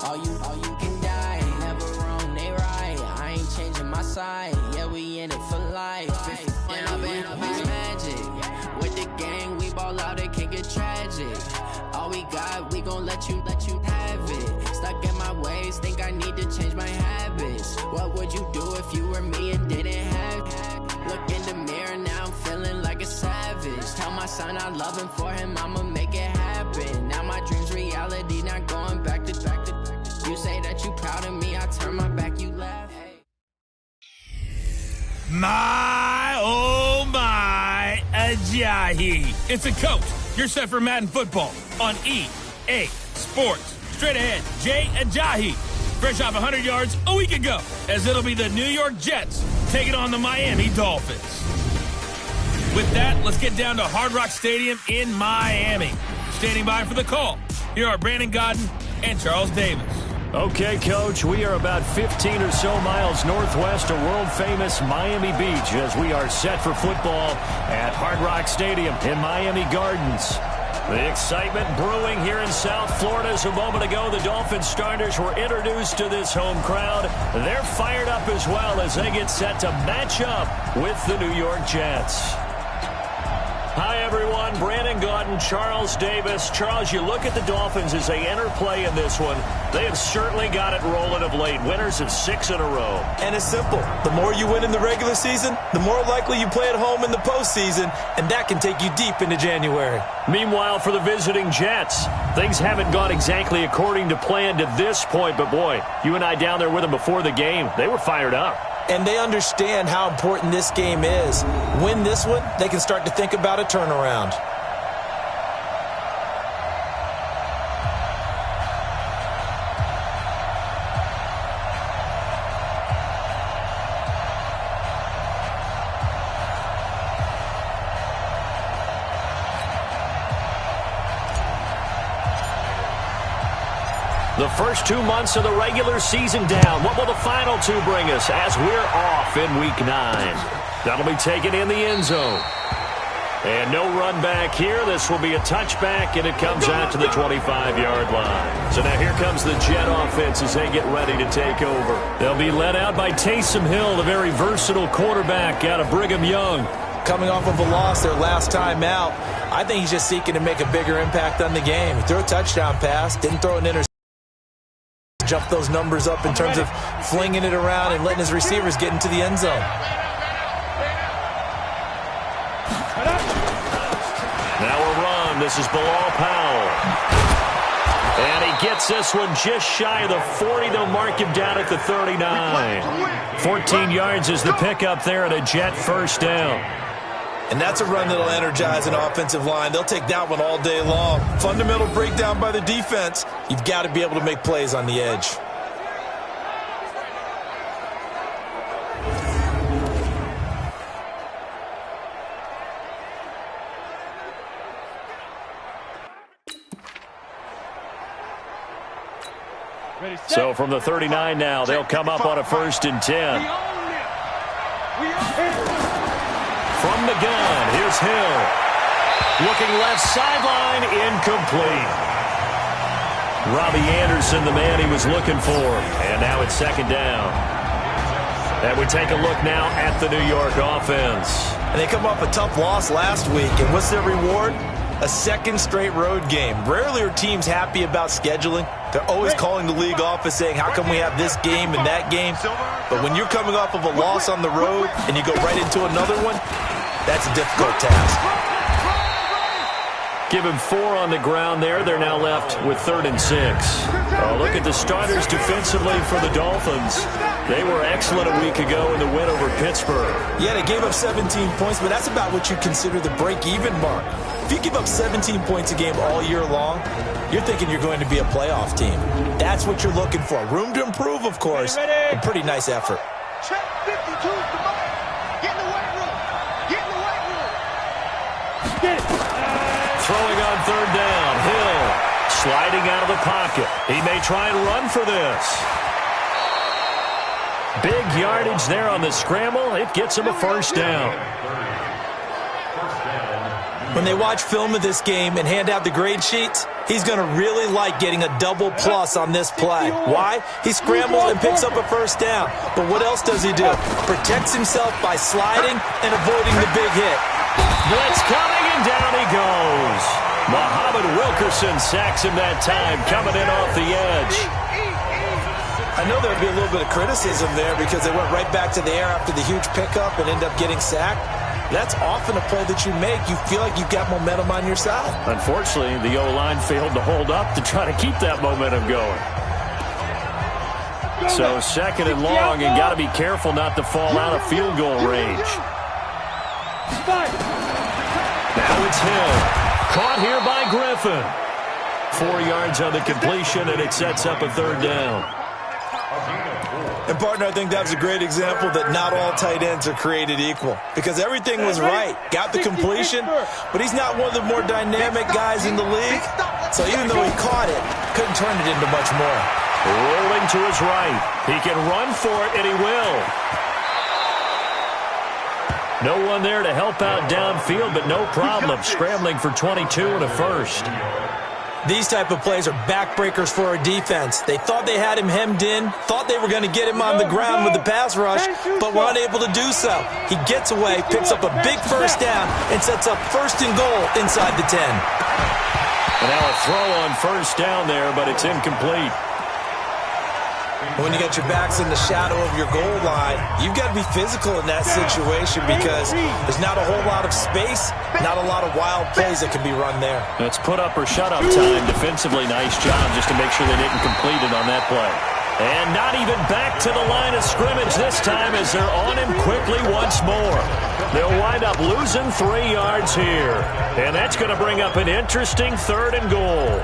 All you can die. Never wrong, they right. I ain't changing my side. Yeah, we in it for life. Down, it's magic. With the gang, we ball out, it can get tragic. All we got, we gon' let you have it. Stuck in my ways, think I need to change my habits. What would you do if you were me and didn't have it? Look in the mirror, now I'm feeling like a savage. Tell my son I love him, for him I'ma make it happen. Now my dream's reality, not going back to. You say that you proud of me, I turn my back, you laugh. My, oh my, Ajayi. It's a coach. You're set for Madden football on EA Sports. Straight ahead, Jay Ajayi, fresh off 100 yards a week ago, as it'll be the New York Jets taking on the Miami Dolphins. With that, let's get down to Hard Rock Stadium in Miami. Standing by for the call, here are Brandon Godden and Charles Davis. Okay, Coach, we are about 15 or so miles northwest of world-famous Miami Beach as we are set for football at Hard Rock Stadium in Miami Gardens. The excitement brewing here in South Florida. As a moment ago, the Dolphins starters were introduced to this home crowd. They're fired up as well as they get set to match up with the New York Jets. Hi, everyone. Brandon Godden, Charles Davis. Charles, you look at the Dolphins as they enter play in this one. They have certainly got it rolling of late. Winners of 6 in a row. And it's simple. The more you win in the regular season, the more likely you play at home in the postseason, and that can take you deep into January. Meanwhile, for the visiting Jets, things haven't gone exactly according to plan to this point. But, boy, you and I down there with them before the game, they were fired up. And they understand how important this game is. Win this one, they can start to think about a turnaround. The first 2 months of the regular season down. What will the final 2 bring us as we're off in Week 9? That'll be taken in the end zone. And no run back here. This will be a touchback, and it comes out to the 25-yard line. So now here comes the Jet offense as they get ready to take over. They'll be led out by Taysom Hill, the very versatile quarterback out of Brigham Young. Coming off of a loss their last time out, I think he's just seeking to make a bigger impact on the game. He threw a touchdown pass, didn't throw an interception. Jump those numbers up in terms of flinging it around and letting his receivers get into the end zone. Now a run. This is Bilal Powell. And he gets this one just shy of the 40. They'll mark him down at the 39. 14 yards is the pickup there at a Jet first down. And that's a run that'll energize an offensive line. They'll take that one all day long. Fundamental breakdown by the defense. You've got to be able to make plays on the edge. So from the 39 now, they'll come up on a 1st and 10. From the gun, here's Hill. Looking left sideline, incomplete. Robbie Anderson, the man he was looking for. And now it's 2nd down. And we take a look now at the New York offense. And they come off a tough loss last week. And what's their reward? A 2nd straight road game. Rarely are teams happy about scheduling. They're always calling the league office saying, how come we have this game and that game? But when you're coming off of a loss on the road and you go right into another one, that's a difficult task. Give him 4 on the ground there. They're now left with 3rd and 6. Oh, look at the starters defensively for the Dolphins. They were excellent a week ago in the win over Pittsburgh. Yeah, they gave up 17 points, but that's about what you consider the break-even mark. If you give up 17 points a game all year long, you're thinking you're going to be a playoff team. That's what you're looking for. Room to improve, of course, and pretty nice effort. Check 52's the ball. Get in the weight room. Get in the weight room. Get it. Throwing on 3rd down. Hill sliding out of the pocket. He may try and run for this. Big yardage there on the scramble. It gets him a 1st down. When they watch film of this game and hand out the grade sheets, he's going to really like getting a double plus on this play. Why? He scrambles and picks up a first down. But what else does he do? Protects himself by sliding and avoiding the big hit. Blitz coming, and down he goes. Muhammad Wilkerson sacks him that time, coming in off the edge. I know there would be a little bit of criticism there because they went right back to the air after the huge pickup and end up getting sacked. That's often a play that you make. You feel like you've got momentum on your side. Unfortunately, the O-line failed to hold up to try to keep that momentum going. So second and long, and got to be careful not to fall out of field goal range. Now it's Hill. Caught here by Griffin. 4 yards on the completion, and it sets up a third down. And, partner, I think that was a great example that not all tight ends are created equal. Because everything was right. Got the completion, but he's not one of the more dynamic guys in the league. So even though he caught it, couldn't turn it into much more. Rolling to his right. He can run for it, and he will. No one there to help out downfield, but no problem. Scrambling for 22 and a first. These type of plays are backbreakers for our defense. They thought they had him hemmed in, thought they were going to get him on the ground with the pass rush, but were unable to do so. He gets away, picks up a big first down, and sets up first and goal inside the 10. And now a throw on first down there, but it's incomplete. When you got your backs in the shadow of your goal line, you've got to be physical in that situation because there's not a whole lot of space, not a lot of wild plays that can be run there. It's put up or shut up time. Defensively, nice job just to make sure they didn't complete it on that play. And not even back to the line of scrimmage this time as they're on him quickly once more. They'll wind up losing 3 yards here. And that's going to bring up an interesting third and goal.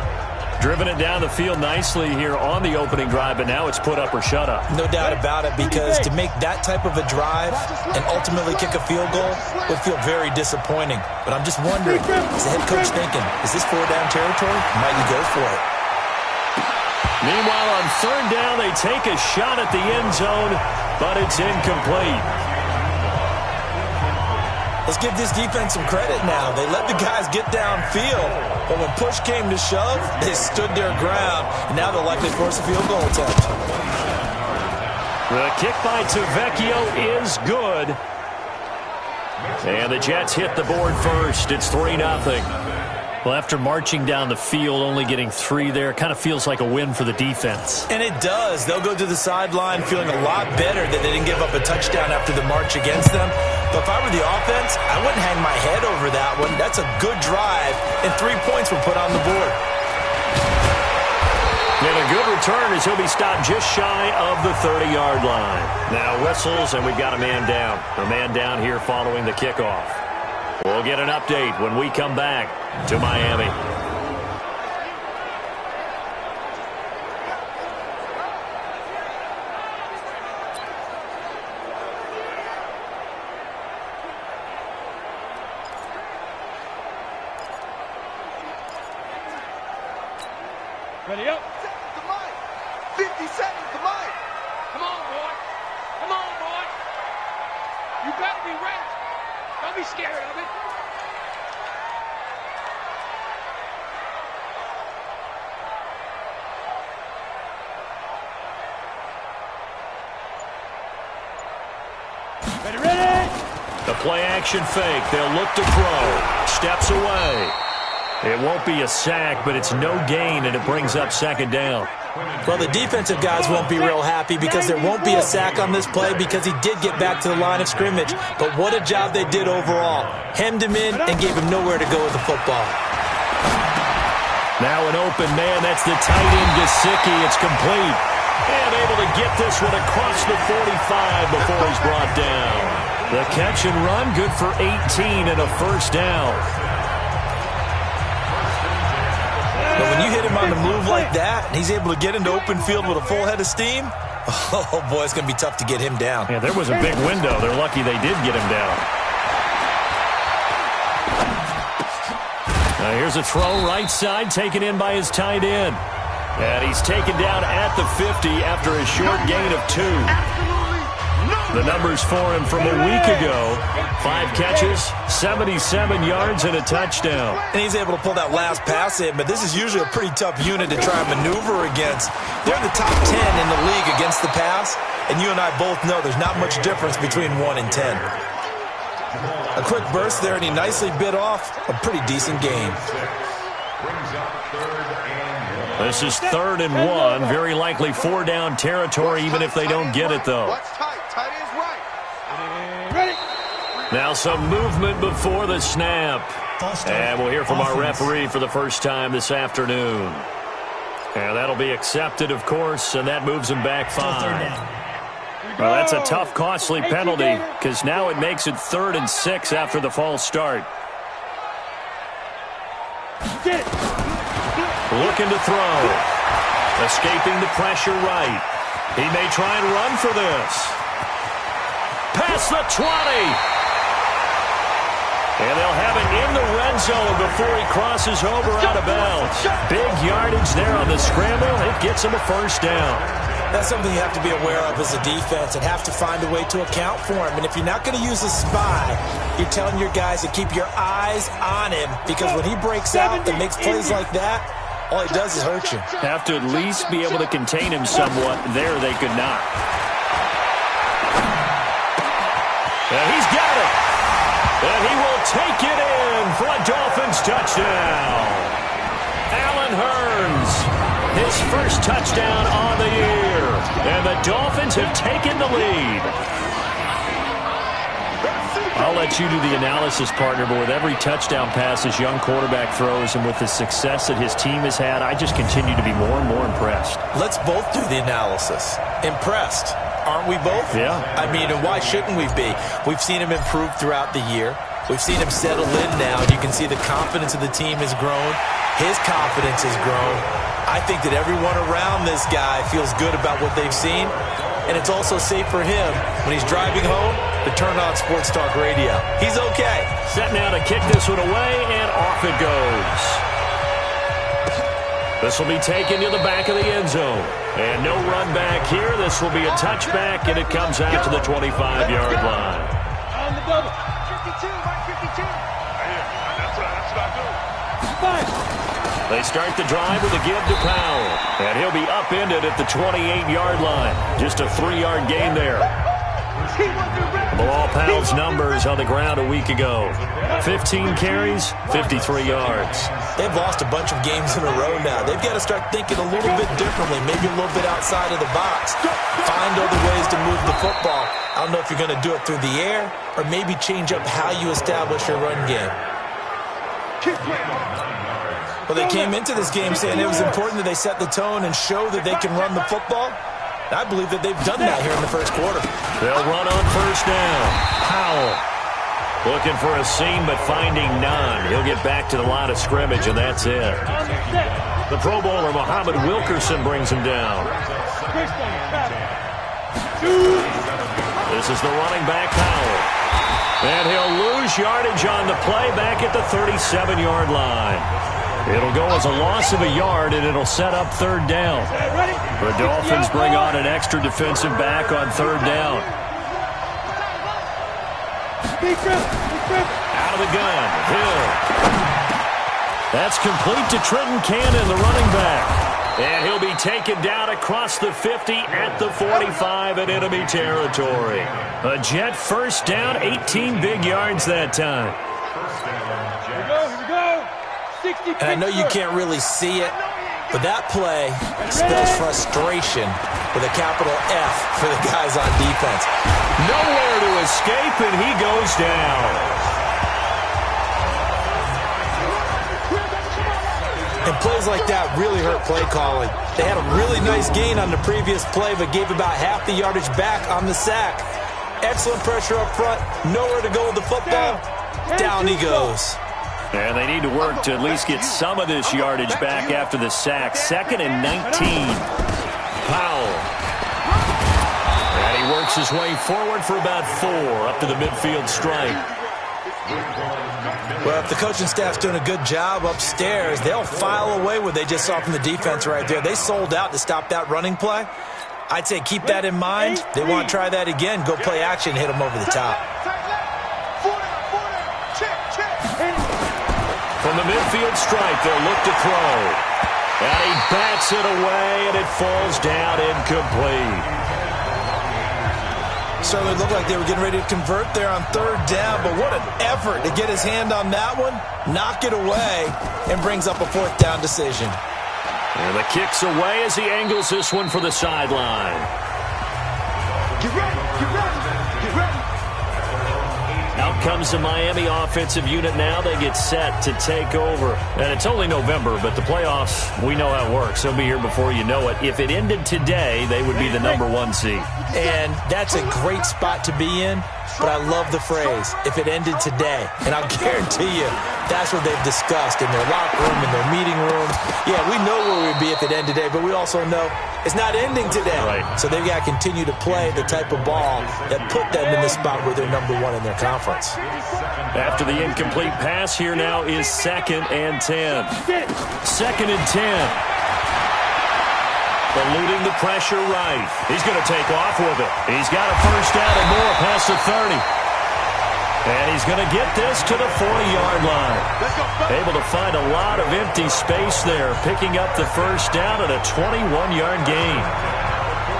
Driven it down the field nicely here on the opening drive, but now it's put up or shut up. No doubt about it, because to make that type of a drive and ultimately kick a field goal would feel very disappointing. But I'm just wondering, is the head coach thinking, is this 4-down territory? Might you go for it? Meanwhile, on third down, they take a shot at the end zone, but it's incomplete. Let's give this defense some credit now. They let the guys get downfield, but when push came to shove, they stood their ground, and now they'll likely force a field goal attempt. The kick by Tavecchio is good. And the Jets hit the board first. It's 3-0. Well, after marching down the field, only getting 3 there, kind of feels like a win for the defense. And it does. They'll go to the sideline feeling a lot better that they didn't give up a touchdown after the march against them. But if I were the offense, I wouldn't hang my head over that one. That's a good drive, and 3 points were put on the board. And a good return as he'll be stopped just shy of the 30-yard line. Now whistles, and we've got a man down. A man down here following the kickoff. We'll get an update when we come back to Miami. Ready up. 50 seconds to mine. Come on, boy. Come on, boy. You better be ready. Don't be scared of it. Ready, ready. The play action fake. They'll look to throw. Steps away. It won't be a sack, but it's no gain, and it brings up second down. Well, the defensive guys won't be real happy because there won't be a sack on this play because he did get back to the line of scrimmage. But what a job they did overall. Hemmed him in and gave him nowhere to go with the football. Now an open man. That's the tight end, Gesicki. It's complete. And able to get this one across the 45 before he's brought down. The catch and run, good for 18 and a first down. But when you hit him on the move like that, and he's able to get into open field with a full head of steam, oh, boy, it's going to be tough to get him down. Yeah, there was a big window. They're lucky they did get him down. Now here's a throw right side, taken in by his tight end. And he's taken down at the 50 after a short gain of 2. The numbers for him from a week ago. 5 catches, 77 yards, and a touchdown. And he's able to pull that last pass in, but this is usually a pretty tough unit to try and maneuver against. They're in the top 10 in the league against the pass, and you and I both know there's not much difference between 1 and 10. A quick burst there, and he nicely bit off a pretty decent gain. This is 3rd and 1. Very likely 4-down territory, even if they don't get it, though. Now some movement before the snap. And we'll hear from our referee for the first time this afternoon. And that'll be accepted, of course, and that moves him back 5. Well, that's a tough, costly penalty because now it makes it 3rd and 6 after the false start. Looking to throw. Escaping the pressure right. He may try and run for this. Past the 20. And they'll have it in the red zone before he crosses over out of bounds. Big yardage there on the scramble. It gets him a 1st down. That's something you have to be aware of as a defense and have to find a way to account for him. And if you're not going to use a spy, you're telling your guys to keep your eyes on him because when he breaks out and makes plays like that, all he does is hurt you. Have to at least be able to contain him somewhat. There they could not. And he's got it. And he will take it in for a Dolphins touchdown. Allen Hurns, his first touchdown on the year. And the Dolphins have taken the lead. I'll let you do the analysis, partner, but with every touchdown pass this young quarterback throws and with the success that his team has had, I just continue to be more and more impressed. Let's both do the analysis. Impressed. Aren't we both? Yeah. I mean, and why shouldn't we be? We've seen him improve throughout the year. We've seen him settle in now, and you can see the confidence of the team has grown. His confidence has grown. I think that everyone around this guy feels good about what they've seen, and it's also safe for him when he's driving home to turn on Sports Talk Radio. He's okay. Set now to kick this one away, and off it goes. This will be taken to the back of the end zone. And no run back here. This will be a touchback, and it comes out to the 25-yard line. On the double. 52, Mike 52. That's what I do. They start the drive with a give to Powell. And he'll be upended at the 28-yard line. Just a 3-yard gain there. Below Powell's numbers on the ground a week ago. 15 carries, 53 yards. They've lost a bunch of games in a row now. They've got to start thinking a little bit differently, maybe a little bit outside of the box. Find other ways to move the football. I don't know if you're going to do it through the air or maybe change up how you establish your run game. Well, they came into this game saying it was important that they set the tone and show that they can run the football. I believe that they've done that here in the first quarter. They'll run on 1st down. Powell looking for a seam but finding none. He'll get back to the line of scrimmage, and that's it. The Pro Bowler, Muhammad Wilkerson, brings him down. This is the running back, Powell. And he'll lose yardage on the play back at the 37-yard line. It'll go as a loss of a yard, and it'll set up 3rd down. The Dolphins bring on an extra defensive back on 3rd down. Out of the gun, Hill. That's complete to Trenton Cannon, the running back. And he'll be taken down across the 50 at the 45 in enemy territory. A Jet 1st down, 18 big yards that time. Here we go. And I know you can't really see it, but that play spells frustration with a capital F for the guys on defense. Nowhere to escape, and he goes down. And plays like that really hurt play calling. They had a really nice gain on the previous play, but gave about half the yardage back on the sack. Excellent pressure up front. Nowhere to go with the football. Down he goes. And they need to work to at least get some of this yardage back after the sack. 2nd and 19. Powell. And he works his way forward for about 4 up to the midfield stripe. Well, if the coaching staff's doing a good job upstairs, they'll file away what they just saw from the defense right there. They sold out to stop that running play. I'd say keep that in mind. They want to try that again. Go play action, hit them over the top. From the midfield stripe, they'll look to throw. And he bats it away, and it falls down incomplete. Certainly looked like they were getting ready to convert there on third down, but what an effort to get his hand on that one, knock it away, and brings up a fourth down decision. And the kick's away as he angles this one for the sideline. Get ready, get ready, get ready. Out comes the Miami offensive unit now. They get set to take over. And it's only November, but the playoffs, we know how it works. They'll be here before you know it. If it ended today, they would be the #1 seed. And that's a great spot to be in, but I love the phrase, if it ended today. And I'll guarantee you, that's what they've discussed in their locker room, in their meeting rooms. Yeah, we know where we'd be if it ended today, but we also know it's not ending today. Right. So they've got to continue to play the type of ball that put them in the spot where they're #1 in their conference. After the incomplete pass, here now is 2nd and 10. 2nd and 10. Eluding the pressure right. He's going to take off with it. He's got a first down and more past the 30. And he's going to get this to the 40-yard line. Able to find a lot of empty space there, picking up the first down at a 21-yard gain.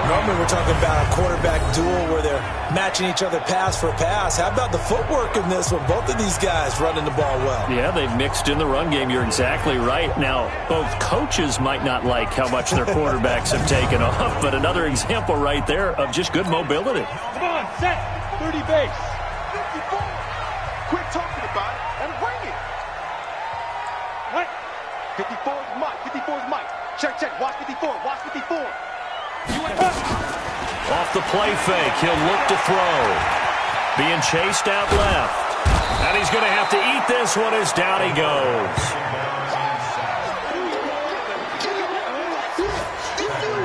Normally we're talking about a quarterback duel where they're matching each other pass for pass. How about the footwork in this one? Both of these guys running the ball well. Yeah, they've mixed in the run game. You're exactly right. Now, both coaches might not like how much their quarterbacks have taken off, but another example right there of just good mobility. Come on, set, 30 base. 54. Quit talking about it and bring it. What? 54 is Mike. 54 is Mike. Check, check. Watch 54. Watch 54. Off the play fake, he'll look to throw. Being chased out left. And he's going to have to eat this one as down he goes.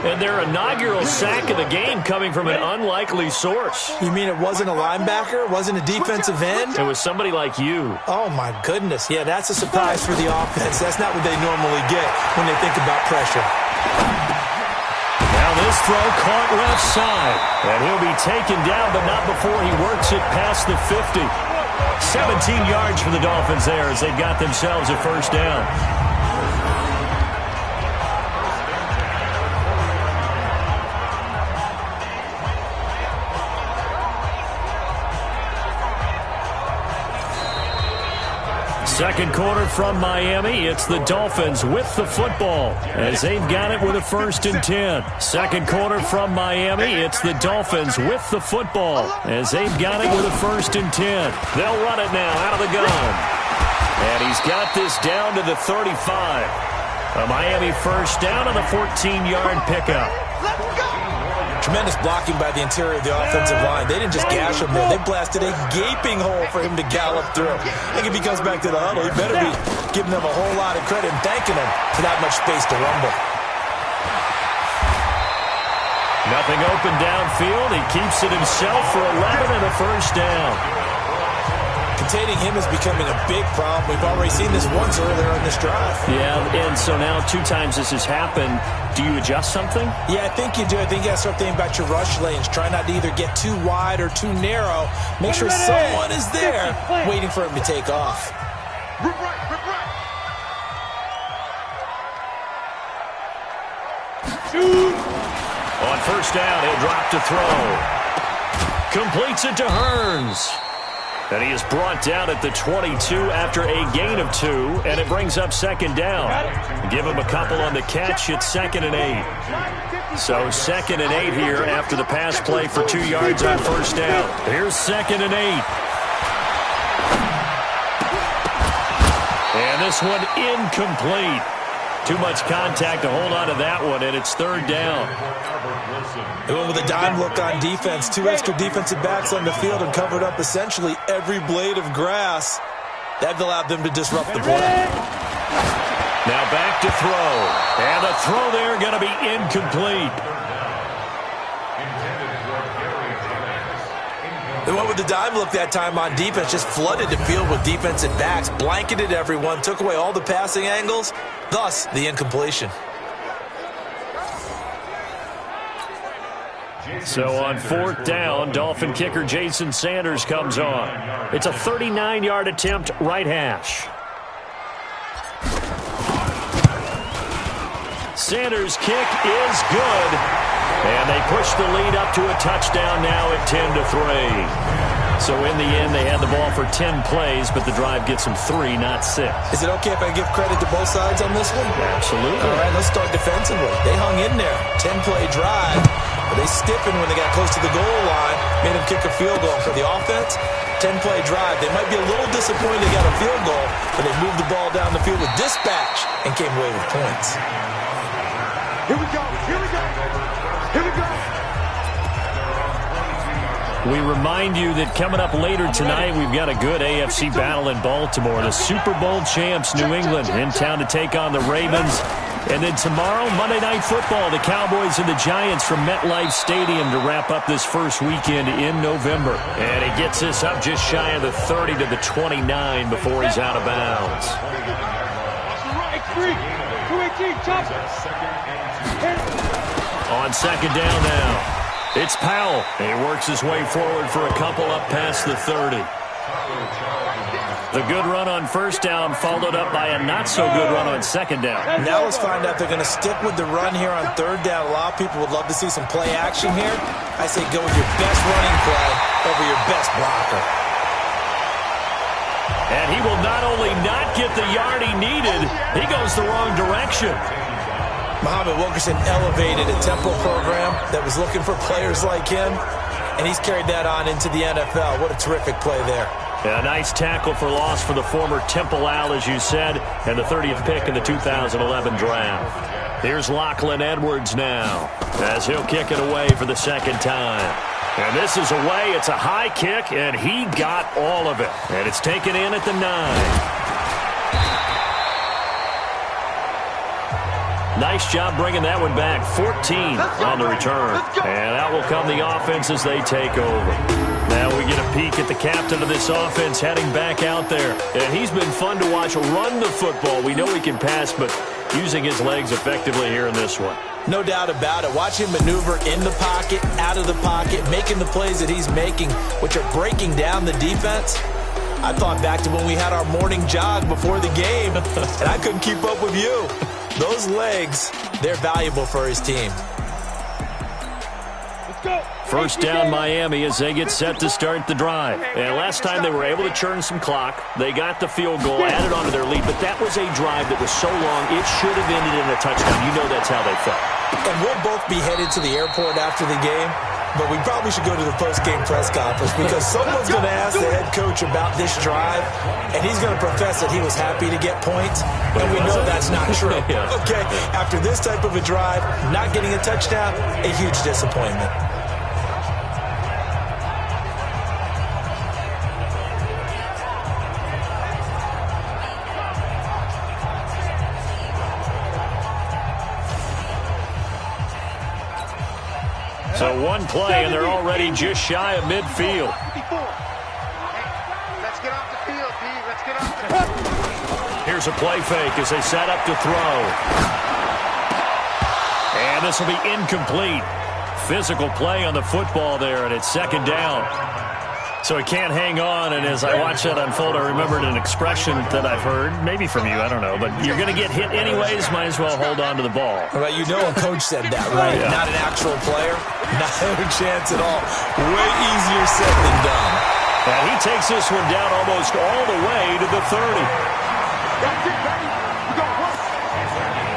And their inaugural sack of the game coming from an unlikely source. You mean it wasn't a linebacker? It wasn't a defensive end? It was somebody like you. Oh, my goodness. Yeah, that's a surprise for the offense. That's not what they normally get when they think about pressure. Now this throw caught left side. And he'll be taken down, but not before he works it past the 50. 17 yards for the Dolphins there as they've got themselves a first down. Second quarter from Miami. It's the Dolphins with the football as they've got it with a 1st and 10. Second quarter from Miami. It's the Dolphins with the football as they've got it with a 1st and 10. They'll run it now out of the gun. And he's got this down to the 35. A Miami first down on a 14-yard pickup. Tremendous blocking by the interior of the offensive line. They didn't just gash him there. They blasted a gaping hole for him to gallop through. I think if he comes back to the huddle, he better be giving them a whole lot of credit and thanking them for that much space to rumble. Nothing open downfield. He keeps it himself for 11 and a first down. Containing him is becoming a big problem. We've already seen this once earlier in this drive. Yeah, and so now 2 times this has happened. Do you adjust something? Yeah, I think you do. I think you got to start thinking about your rush lanes. Try not to either get too wide or too narrow. Make sure someone is there waiting for him to take off. Rip right, rip right. Shoot! On first down, he'll drop to throw. Completes it to Hearns. And he is brought down at the 22 after a gain of 2, and it brings up 2nd down. Give him a couple on the catch. It's 2nd and 8. So 2nd and 8 here after the pass play for 2 yards on first down. Here's 2nd and 8. And this one incomplete. Too much contact to hold on to that one, and it's 3rd down. They went with a dime look on defense. 2 extra defensive backs on the field and covered up essentially every blade of grass. That allowed them to disrupt the play. Now back to throw. And the throw there going to be incomplete. They went with the dime look that time on defense. Just flooded the field with defensive backs. Blanketed everyone. Took away all the passing angles. Thus, the incompletion. So on 4th down, Dolphin kicker Jason Sanders comes on. It's a 39-yard attempt, right hash. Sanders' kick is good. And they push the lead up to a touchdown now at 10-3. So in the end, they had the ball for 10 plays, but the drive gets them 3, not 6. Is it okay if I give credit to both sides on this one? Absolutely. All right, let's start defensively. They hung in there. 10-play drive. But they stiffened when they got close to the goal line, made them kick a field goal. For the offense, 10-play drive. They might be a little disappointed they got a field goal, but they moved the ball down the field with dispatch and came away with points. Here we go. Here we go. Here we go. We remind you that coming up later tonight, we've got a good AFC battle in Baltimore. The Super Bowl champs, New England, in town to take on the Ravens. And then tomorrow, Monday Night Football, the Cowboys and the Giants from MetLife Stadium to wrap up this first weekend in November. And he gets us up just shy of the 30 to the 29 before he's out of bounds. On 2nd down now. It's Powell. He works his way forward for a couple up past the 30. The good run on 1st down followed up by a not-so-good run on 2nd down. Now let's find out if they're going to stick with the run here on 3rd down. A lot of people would love to see some play action here. I say go with your best running play over your best blocker. And he will not only not get the yard he needed, he goes the wrong direction. Muhammad Wilkerson elevated a tempo program that was looking for players like him, and he's carried that on into the NFL. What a terrific play there. Yeah, a nice tackle for loss for the former Temple Owl, as you said, and the 30th pick in the 2011 draft. Here's Lachlan Edwards now, as he'll kick it away for the 2nd time. And this is away. It's a high kick, and he got all of it. And it's taken in at the 9. Nice job bringing that one back. 14 on the return. And out will come the offense as they take over. Now we get a peek at the captain of this offense heading back out there. And he's been fun to watch run the football. We know he can pass, but using his legs effectively here in this one. No doubt about it. Watch him maneuver in the pocket, out of the pocket, making the plays that he's making, which are breaking down the defense. I thought back to when we had our morning jog before the game, and I couldn't keep up with you. Those legs, they're valuable for his team. First down Miami as they get set to start the drive. And last time they were able to churn some clock. They got the field goal, added on to their lead, but that was a drive that was so long it should have ended in a touchdown. You know that's how they felt. And we'll both be headed to the airport after the game, but we probably should go to the post-game press conference because someone's going to ask the head coach about this drive, and he's going to profess that he was happy to get points, and we know that's not true. Okay, after this type of a drive, not getting a touchdown, a huge disappointment. So one play, and they're already just shy of midfield. Let's get off the field, B. Let's get off the field. Here's a play fake as they set up to throw. And this will be incomplete. Physical play on the football there, and it's 2nd down. So he can't hang on, and as I watch that unfold, I remembered an expression that I've heard, maybe from you, I don't know, but you're going to get hit anyways, might as well hold on to the ball. Right, you know a coach said that, right? Yeah. Not an actual player, not a chance at all. Way easier said than done. And he takes this one down almost all the way to the 30.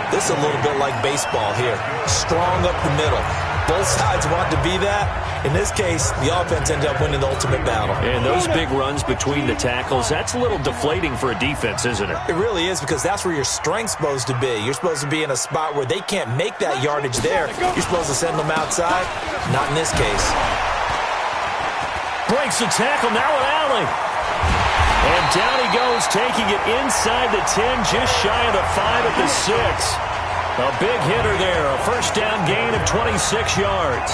This is a little bit like baseball here. Strong up the middle. Both sides want to be that. In this case, the offense ended up winning the ultimate battle. And those big runs between the tackles, that's a little deflating for a defense, isn't it? It really is, because that's where your strength's supposed to be. You're supposed to be in a spot where they can't make that yardage there. You're supposed to send them outside. Not in this case. Breaks the tackle, now an alley. And down he goes, taking it inside the 10, just shy of the 5 at the 6. A big hitter there, a first down gain of 26 yards.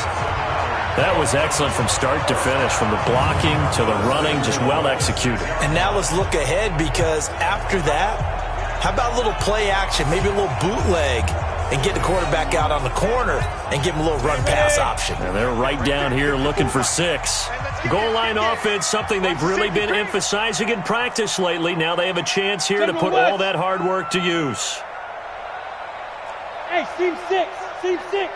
That was excellent from start to finish, from the blocking to the running, just well executed. And now let's look ahead, because after that, how about a little play action, maybe a little bootleg? and get the quarterback out on the corner and give him a little run-pass option. And they're right down here looking for 6. Goal line offense, something they've really been emphasizing in practice lately. Now they have a chance here to put all that hard work to use. Hey, team 6. Team 6.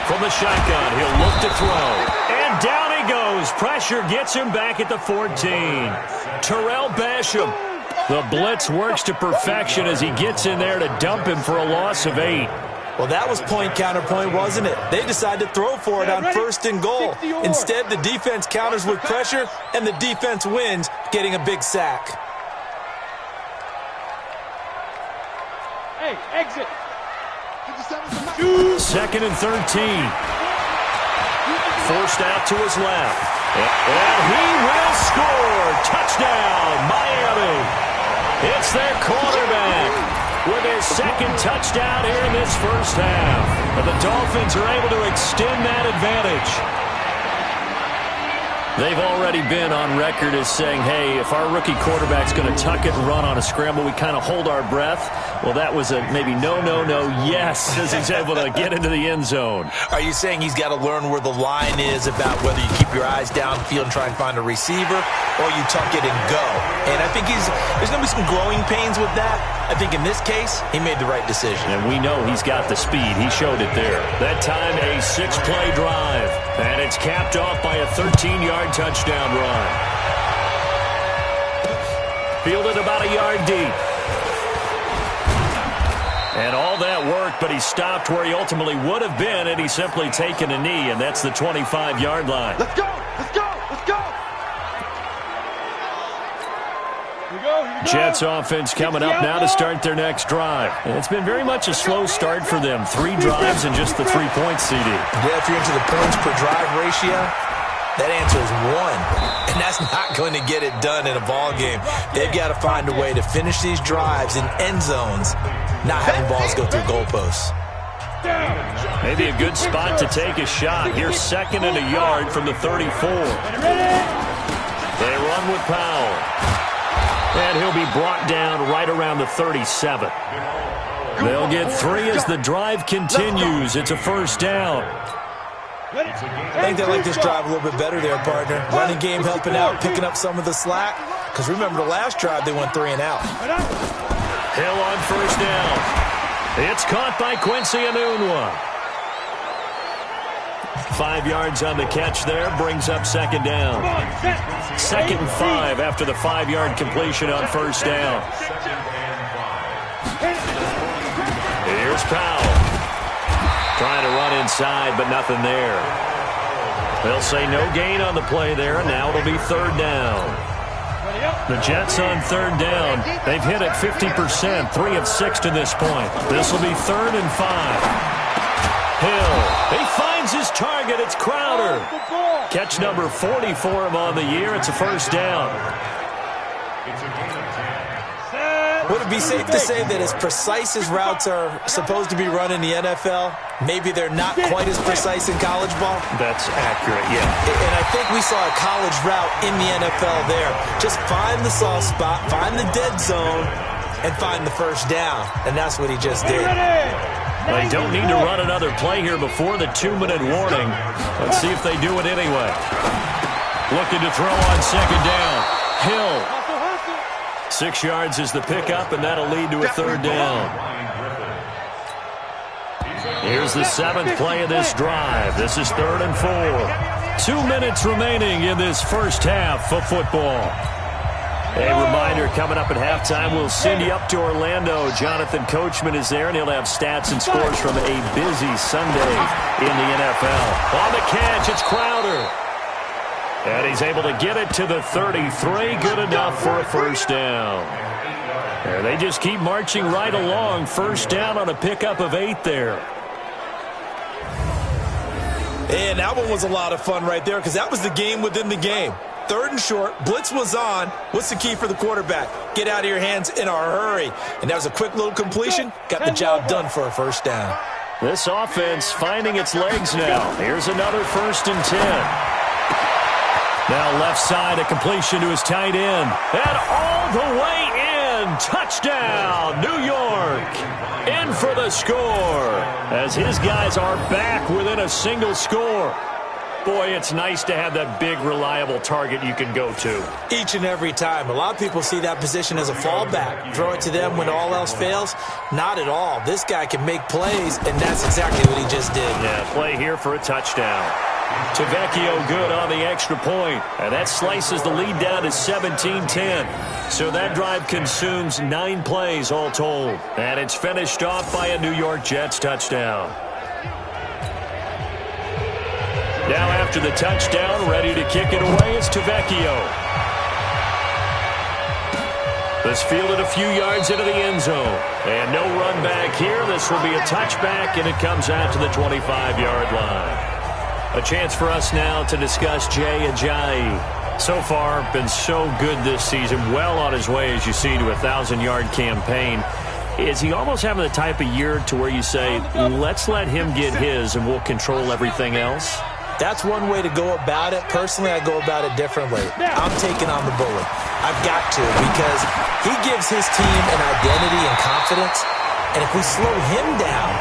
From the shotgun, he'll look to throw. And down he goes. Pressure gets him back at the 14. Terrell Basham. The blitz works to perfection as he gets in there to dump him for a loss of 8. Well, that was point counterpoint, wasn't it? They decided to throw for it on 1st and goal. Instead, the defense counters with pressure, and the defense wins, getting a big sack. Hey, exit. 2nd and 13. Forced out to his left. And he will score. Touchdown, Miami. It's their quarterback with his 2nd touchdown here in this first half. And the Dolphins are able to extend that advantage. They've already been on record as saying, hey, if our rookie quarterback's going to tuck it and run on a scramble, we kind of hold our breath. Well, that was a maybe no, yes, as he's able to get into the end zone. Are you saying he's got to learn where the line is about whether you keep your eyes downfield and try and find a receiver, or you tuck it and go? And I think there's going to be some growing pains with that. I think in this case, he made the right decision. And we know he's got the speed. He showed it there. That time, a 6-play drive. And it's capped off by a 13-yard touchdown run. Fielded about a yard deep. And all that worked, but he stopped where he ultimately would have been had he simply taken a knee, and that's the 25-yard line. Let's go! Let's go! Let's go! Here we go. Jets offense coming up now to start their next drive. And it's been very much a slow start for them. 3 drives and just the 3 points, CD. Yeah, if you're into the points per drive ratio, that answer is 1. And that's not going to get it done in a ball game. They've got to find a way to finish these drives in end zones, not having balls go through goalposts. Maybe a good spot to take a shot. Here's 2nd and a yard from the 34. They run with Powell. And he'll be brought down right around the 37. They'll get 3 as the drive continues. It's a first down. I think they like this drive a little bit better there, partner. Running game helping out, picking up some of the slack. Because remember the last drive, they went 3 and out. Hill on first down. It's caught by Quincy Enunwa. 5 yards on the catch there, brings up 2nd down. 2nd and 5 after the 5-yard completion on first down. Here's Powell. Trying to run inside, but nothing there. They'll say no gain on the play there, and now it'll be 3rd down. The Jets on 3rd down. They've hit it 50%, 3 of 6 to this point. This will be 3rd and 5. Hill, he finds his target. It's Crowder. Catch number 40 for him on the year. It's a first down. Would it be safe to say that as precise as routes are supposed to be run in the NFL, maybe they're not quite as precise in college ball? That's accurate, yeah. And I think we saw a college route in the NFL there. Just find the soft spot, find the dead zone, and find the first down. And that's what he just did. They don't need to run another play here before the 2-minute warning. Let's see if they do it anyway. Looking to throw on 2nd down. Hill. 6 yards is the pickup, and that'll lead to a 3rd down. Here's the 7th play of this drive. This is 3rd and 4. 2 minutes remaining in this first half of football. A reminder, coming up at halftime, we'll send you up to Orlando. Jonathan Coachman is there, and he'll have stats and scores from a busy Sunday in the NFL. On the catch, it's Crowder. And he's able to get it to the 33. Good enough for a first down. And they just keep marching right along. First down on a pickup of 8 there. And that one was a lot of fun right there because that was the game within the game. 3rd and short, blitz was on. What's the key for the quarterback? Get out of your hands in a hurry. And that was a quick little completion. Got the job done for a first down. This offense finding its legs now. Here's another 1st and 10. Now left side, a completion to his tight end. And all the way in. Touchdown, New York. in for the score, as his guys are back within a single score. Boy, it's nice to have that big, reliable target you can go to. Each and every time. A lot of people see that position as a fallback. Throw it to them when all else fails. Not at all. This guy can make plays, and that's exactly what he just did. Yeah, play here for a touchdown. Tavecchio good on the extra point, and that slices the lead down to 17-10. So that drive consumes 9 plays all told, and it's finished off by a New York Jets touchdown. Now after the touchdown, ready to kick it away is Tavecchio. This fielded a few yards into the end zone. And no run back here. This will be a touchback, and it comes out to the 25-yard line. A chance for us now to discuss Jay Ajayi. So far, been so good this season. Well on his way, as you see, to a 1,000-yard campaign. Is he almost having the type of year to where you say, let's let him get his and we'll control everything else? That's one way to go about it. Personally, I go about it differently. I'm taking on the Bouie. I've got to, because he gives his team an identity and confidence. And if we slow him down,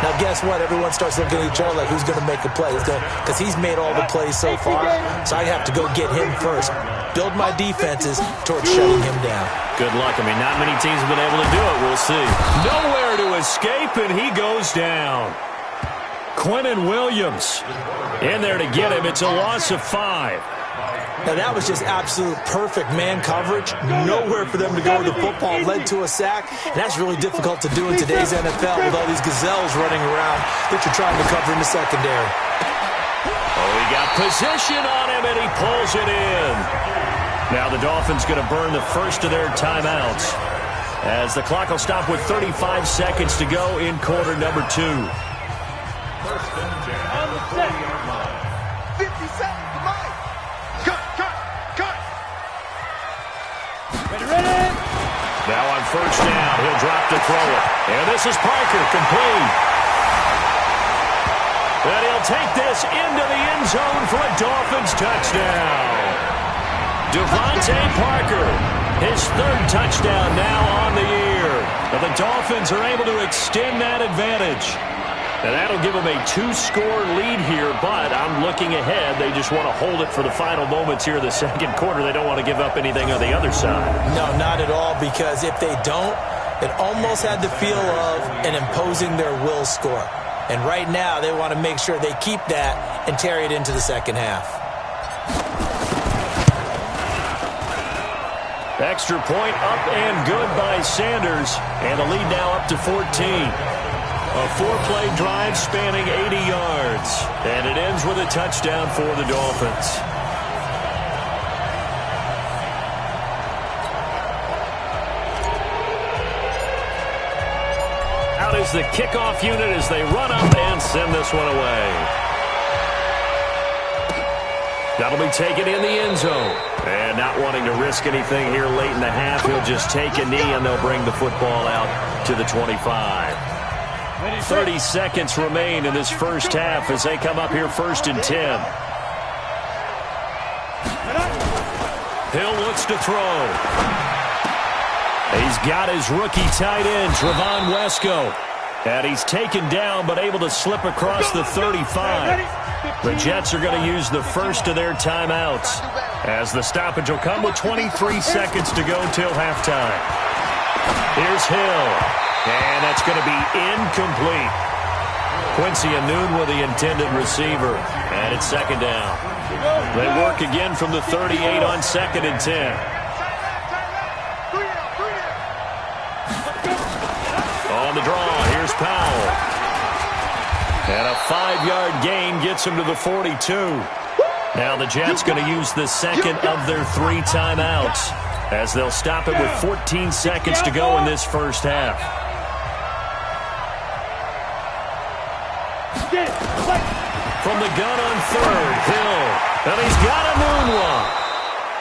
now guess what? Everyone starts looking at each other like, who's going to make a play? Because he's made all the plays so far. So I have to go get him first. Build my defenses towards shutting him down. Good luck. I mean, not many teams have been able to do it. We'll see. Nowhere to escape, and he goes down. Quinnen Williams in there to get him. It's a loss of 5. Now, that was just absolute perfect man coverage. Nowhere for them to go with the football. Led to a sack. And that's really difficult to do in today's NFL with all these gazelles running around that you're trying to cover in the secondary. Oh, he got position on him, and he pulls it in. Now the Dolphins going to burn the first of their timeouts, as the clock will stop with 35 seconds to go in quarter number 2. On the set. 50 seconds to mine. Cut. Ready. Now on first down, he'll drop to throw it. And this is Parker, complete. And he'll take this into the end zone for a Dolphins touchdown. Devontae Parker, his 3rd touchdown now on the year. And the Dolphins are able to extend that advantage. And that'll give them a 2-score lead here, but I'm looking ahead. They just want to hold it for the final moments here in the second quarter. They don't want to give up anything on the other side. No, not at all, because if they don't, it almost had the feel of an imposing their will score. And right now, they want to make sure they keep that and carry it into the second half. Extra point up and good by Sanders. And the lead now up to 14. A 4-play drive spanning 80 yards. And it ends with a touchdown for the Dolphins. Out is the kickoff unit as they run up and send this one away. That'll be taken in the end zone. And not wanting to risk anything here late in the half, he'll just take a knee and they'll bring the football out to the 25. 30 seconds remain in this first half as they come up here 1st and 10. Hill looks to throw. He's got his rookie tight end, Trevon Wesco. And he's taken down but able to slip across the 35. The Jets are going to use the first of their timeouts, as the stoppage will come with 23 seconds to go till halftime. Here's Hill. And that's going to be incomplete. Quincy Anoon with the intended receiver. And it's 2nd down. They work again from the 38 on 2nd and 10. On the draw, here's Powell. And a 5-yard gain gets him to the 42. Now the Jets going to use the second of their 3 timeouts, as they'll stop it with 14 seconds to go in this first half. From the gun on 3rd, Hill. And he's got a moonwalk.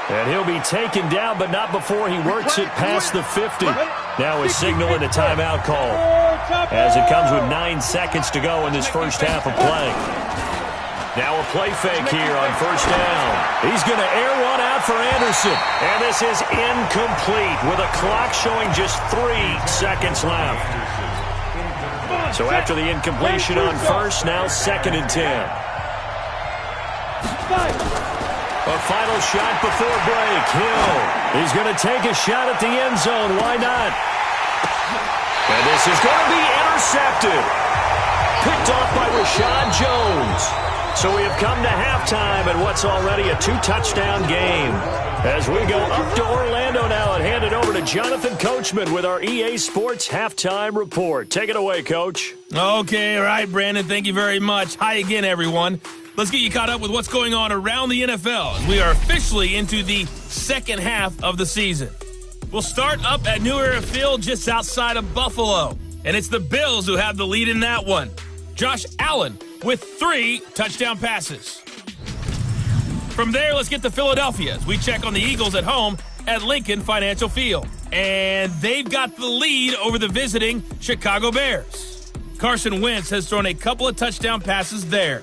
And he'll be taken down, but not before he works it past the 50. Now a signal and a timeout call, as it comes with 9 seconds to go in this first half of play. Now a play fake here on first down. He's going to air one out for Anderson. And this is incomplete with a clock showing just 3 seconds left. So after the incompletion on first, now 2nd and 10. A final shot before break. Hill. He's going to take a shot at the end zone. Why not? And this is going to be intercepted. Picked off by Rashad Jones. So we have come to halftime at what's already a 2-touchdown game. As we go up to Orlando now and hand it over to Jonathan Coachman with our EA Sports Halftime Report. Take it away, Coach. Okay, all right, Brandon. Thank you very much. Hi again, everyone. Let's get you caught up with what's going on around the NFL. We are officially into the second half of the season. We'll start up at New Era Field just outside of Buffalo. And it's the Bills who have the lead in that one. Josh Allen with 3 touchdown passes. From there, let's get to Philadelphia as we check on the Eagles at home at Lincoln Financial Field. And they've got the lead over the visiting Chicago Bears. Carson Wentz has thrown a couple of touchdown passes there.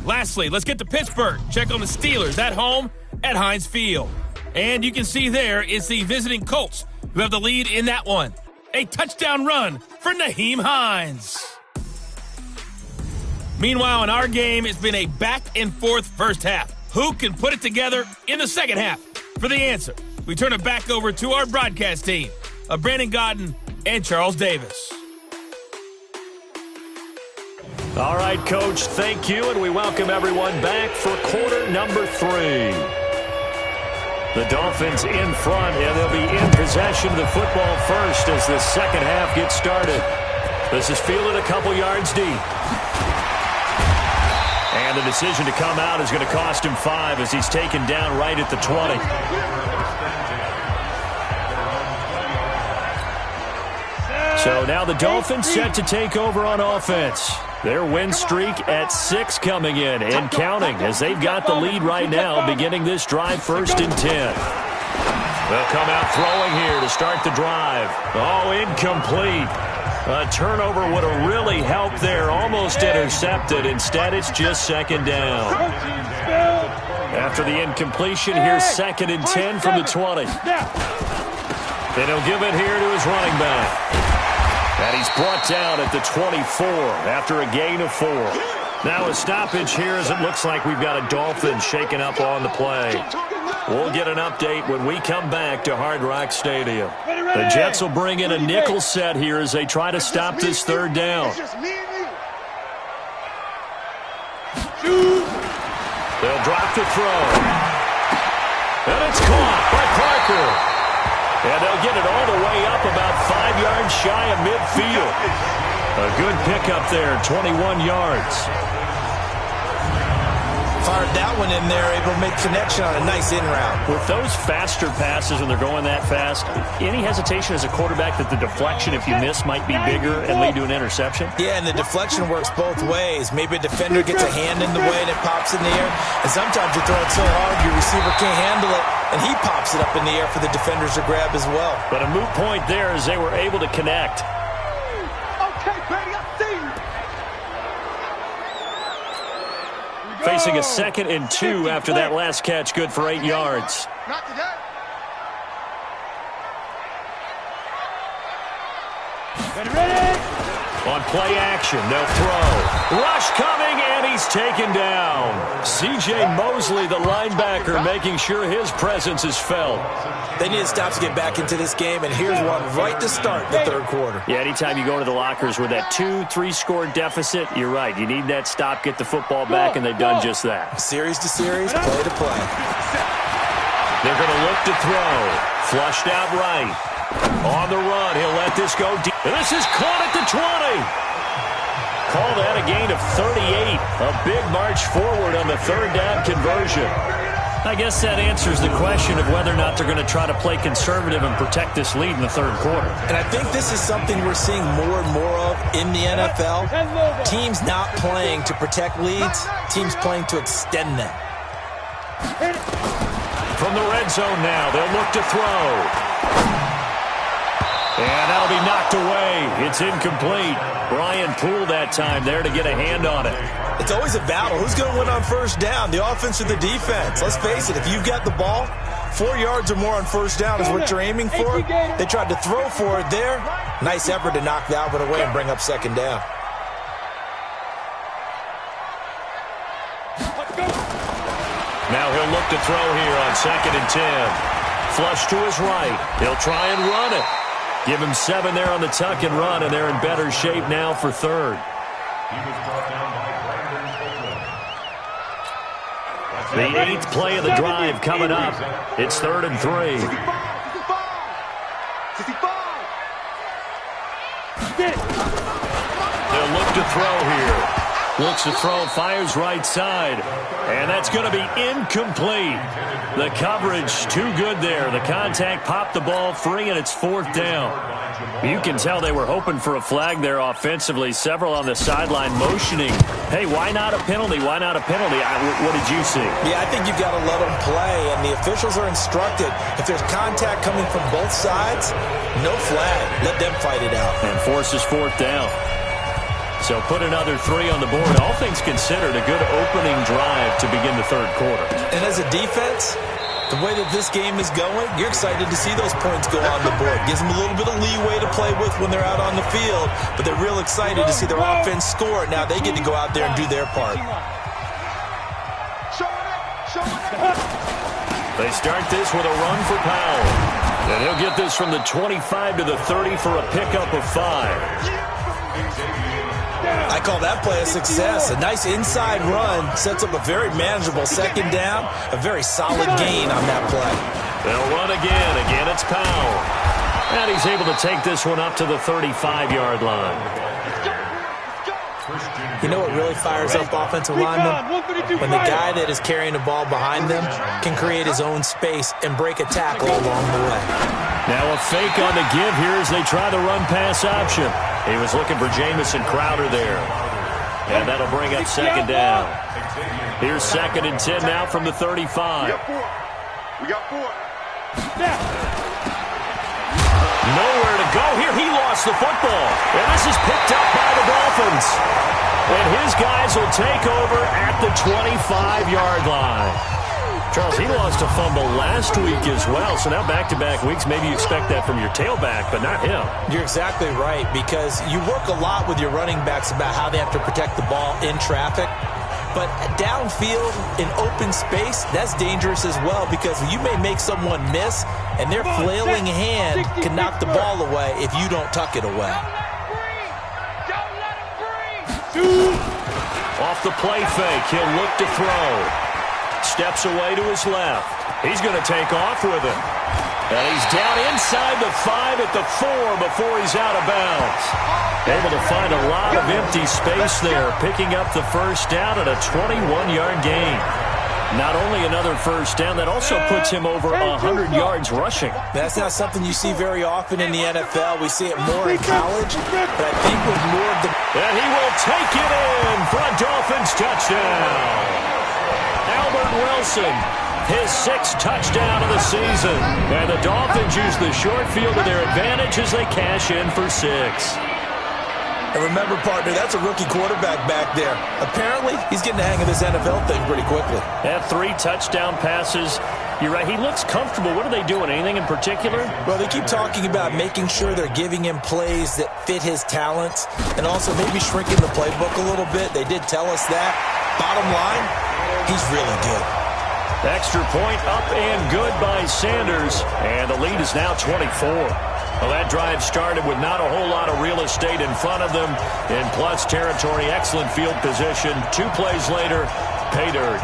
Lastly, let's get to Pittsburgh. Check on the Steelers at home at Heinz Field. And you can see there it's the visiting Colts who have the lead in that one. A touchdown run for Nyheim Hines. Meanwhile, in our game, it's been a back-and-forth first half. Who can put it together in the second half? For the answer, we turn it back over to our broadcast team of Brandon Godden and Charles Davis. All right, Coach, thank you, and we welcome everyone back for quarter number 3. The Dolphins in front, and they'll be in possession of the football first as the second half gets started. This is fielded a couple yards deep. And the decision to come out is going to cost him 5 as he's taken down right at the 20. So now the Dolphins set to take over on offense. Their win streak at 6 coming in and counting as they've got the lead right now beginning this drive 1st and 10. They'll come out throwing here to start the drive. Oh, incomplete. A turnover would have really helped there. Almost intercepted. Instead, it's just 2nd down. After the incompletion, here's 2nd and 10 from the 20. Then he'll give it here to his running back. And he's brought down at the 24 after a gain of 4. Now a stoppage here as it looks like we've got a Dolphin shaken up on the play. We'll get an update when we come back to Hard Rock Stadium. The Jets will bring in a nickel set here as they try to stop this 3rd down. They'll drop the throw. And it's caught by Parker. And they'll get it all the way up about 5 yards shy of midfield. A good pickup there, 21 yards. Fired that one in there, able to make connection on a nice in route. With those faster passes when they're going that fast, any hesitation as a quarterback that the deflection, if you miss, might be bigger and lead to an interception? Yeah, and the deflection works both ways. Maybe a defender gets a hand in the way and it pops in the air. And sometimes you throw it so hard your receiver can't handle it, and he pops it up in the air for the defenders to grab as well. But a moot point there as they were able to connect. Okay, Brady, I see you. Facing a 2nd and 2 after that last catch, good for 8 yards. Not today. Ready? On play action, they'll throw. Rush coming, and he's taken down. C.J. Mosley, the linebacker, making sure his presence is felt. They need to stop to get back into this game, and here's one right to start the 3rd quarter. Yeah, anytime you go to the lockers with that 2-3 score deficit, you're right. You need that stop, get the football back, and they've done just that. Series to series, play to play. They're going to look to throw. Flushed out right. On the run, he'll let this go deep. This is caught at the 20. Call that a gain of 38. A big march forward on the 3rd down conversion. I guess that answers the question of whether or not they're going to try to play conservative and protect this lead in the 3rd quarter. And I think this is something we're seeing more and more of in the NFL. Teams not playing to protect leads, teams playing to extend them. From the red zone now, they'll look to throw. And that'll be knocked away. It's incomplete. Brian Poole that time there to get a hand on it. It's always a battle. Who's going to win on first down, the offense or the defense? Let's face it, if you've got the ball, 4 yards or more on first down is what you're aiming for. They tried to throw for it there. Nice effort to knock that one away and bring up second down. Now he'll look to throw here on 2nd and 10. Flush to his right. He'll try and run it. Give him 7 there on the tuck and run, and they're in better shape now for 3rd. The 8th play of the drive coming up. It's 3rd and 3. They'll look to throw here. Looks to throw, fires right side. And that's going to be incomplete. The coverage too good there. The contact popped the ball free, and it's 4th down. You can tell they were hoping for a flag there offensively. Several on the sideline motioning. Hey, why not a penalty? Why not a penalty? What did you see? Yeah, I think you've got to let them play, and the officials are instructed. If there's contact coming from both sides, no flag. Let them fight it out. And forces 4th down. So put another 3 on the board. All things considered, a good opening drive to begin the 3rd quarter. And as a defense, the way that this game is going, you're excited to see those points go on the board. Gives them a little bit of leeway to play with when they're out on the field, but they're real excited to see their offense score. Now they get to go out there and do their part. They start this with a run for Powell. And he'll get this from the 25 to the 30 for a pickup of 5. I call that play a success. A nice inside run sets up a very manageable second down. A very solid gain on that play. They'll run again. Again, it's Powell. And he's able to take this one up to the 35-yard line. You know what really fires up offensive linemen? When the guy that is carrying the ball behind them can create his own space and break a tackle along the way. Now a fake on the give here as they try the run-pass option. He was looking for Jamison Crowder there. And that'll bring up second down. Here's 2nd and 10 now from the 35. We got 4. Nowhere to go here. He lost the football. And this is picked up by the Dolphins. And his guys will take over at the 25-yard line. Charles, he lost a fumble last week as well, so now back-to-back weeks, maybe you expect that from your tailback, but not him. You're exactly right, because you work a lot with your running backs about how they have to protect the ball in traffic, but downfield in open space, that's dangerous as well, because you may make someone miss, and their flailing hand can knock the ball away if you don't tuck it away. Off the play fake, he'll look to throw. Steps away to his left. He's going to take off with it. And he's down inside the 5 at the 4 before he's out of bounds. Able to find a lot of empty space there, picking up the first down at a 21-yard gain. Not only another first down, that also puts him over 100 yards rushing. That's not something you see very often in the NFL. We see it more in college, but I think with more of the... And he will take it in for a Dolphins touchdown. Albert Wilson, his 6th touchdown of the season. And the Dolphins use the short field to their advantage as they cash in for 6. And remember, partner, that's a rookie quarterback back there. Apparently, he's getting the hang of this NFL thing pretty quickly. Had 3 touchdown passes. You're right, he looks comfortable. What are they doing? Anything in particular? Well, they keep talking about making sure they're giving him plays that fit his talents and also maybe shrinking the playbook a little bit. They did tell us that. Bottom line, he's really good. Extra point up and good by Sanders. And the lead is now 24. Well, that drive started with not a whole lot of real estate in front of them. In plus territory, excellent field position. 2 plays later, pay dirt.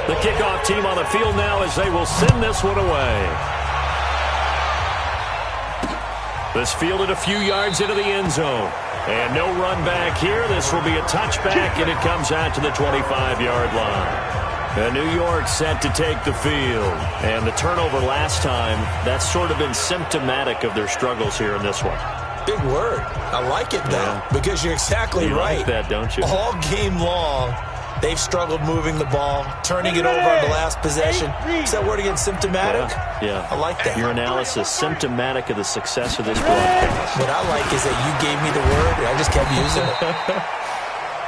The kickoff team on the field now as they will send this one away. This fielded a few yards into the end zone. And no run back here. This will be a touchback, and it comes out to the 25-yard line. And New York set to take the field. And the turnover last time, that's sort of been symptomatic of their struggles here in this one. Big word. I like it, though, because you're exactly right. You like that, don't you? All game long, they've struggled moving the ball, turning it over on the last possession. Is that word again, symptomatic? Yeah. I like that. Your analysis, symptomatic of the success of this broadcast. What I like is that you gave me the word, and I just kept using it.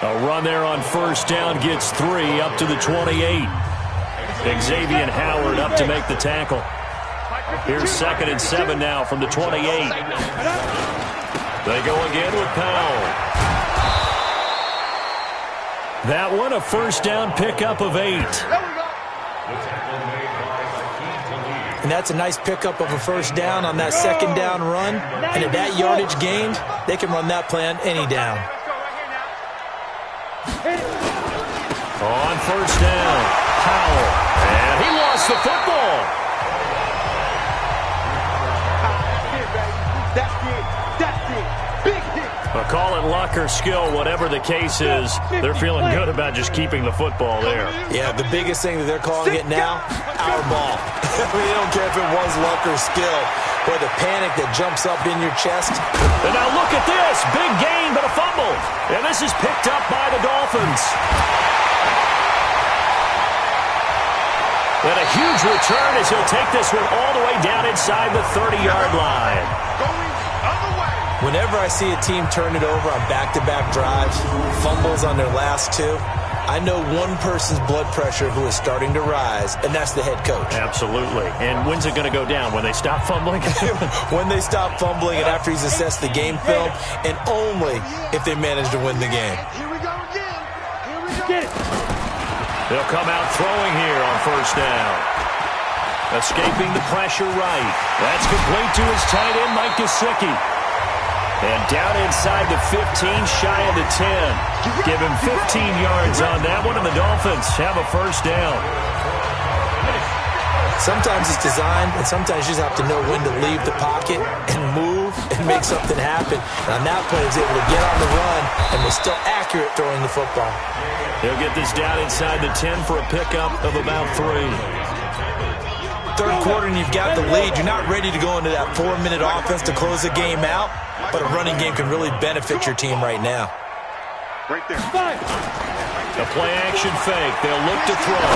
A run there on first down gets 3 up to the 28. Xavier Howard up to make the tackle. Here's 2nd and 7 now from the 28. They go again with Powell. That one, a first down pickup of 8. And that's a nice pickup of a first down on that 2nd down run. And at that yardage gained, they can run that play on any down. On first down, Powell. And he lost the football. That's it. Big hit. Well, call it luck or skill, whatever the case is, they're feeling good about just keeping the football there. Yeah, the biggest thing that they're calling it now, our ball. I mean, they don't care if it was luck or skill, or the panic that jumps up in your chest. And now look at this. Big gain, but a fumble. And this is picked up by the Dolphins. And a huge return as he'll take this one all the way down inside the 30-yard line. Going other way. Whenever I see a team turn it over on back-to-back drives, fumbles on their last 2, I know one person's blood pressure who is starting to rise, and that's the head coach. Absolutely. And when's it going to go down? When they stop fumbling? When they stop fumbling and after he's assessed the game film, and only if they manage to win the game. Here we go again. Here we go. Get it. They'll come out throwing here on first down. Escaping the pressure right. That's complete to his tight end, Mike Gesicki. And down inside the 15, shy of the 10. Give him 15 yards on that one, and the Dolphins have a first down. Sometimes it's designed, and sometimes you just have to know when to leave the pocket and move and make something happen. And on that play, he was able to get on the run and was still accurate throwing the football. He'll get this down inside the 10 for a pickup of about 3. Third quarter, and you've got the lead. You're not ready to go into that 4-minute offense to close the game out, but a running game can really benefit your team right now. Right there. A play-action fake. They'll look to throw.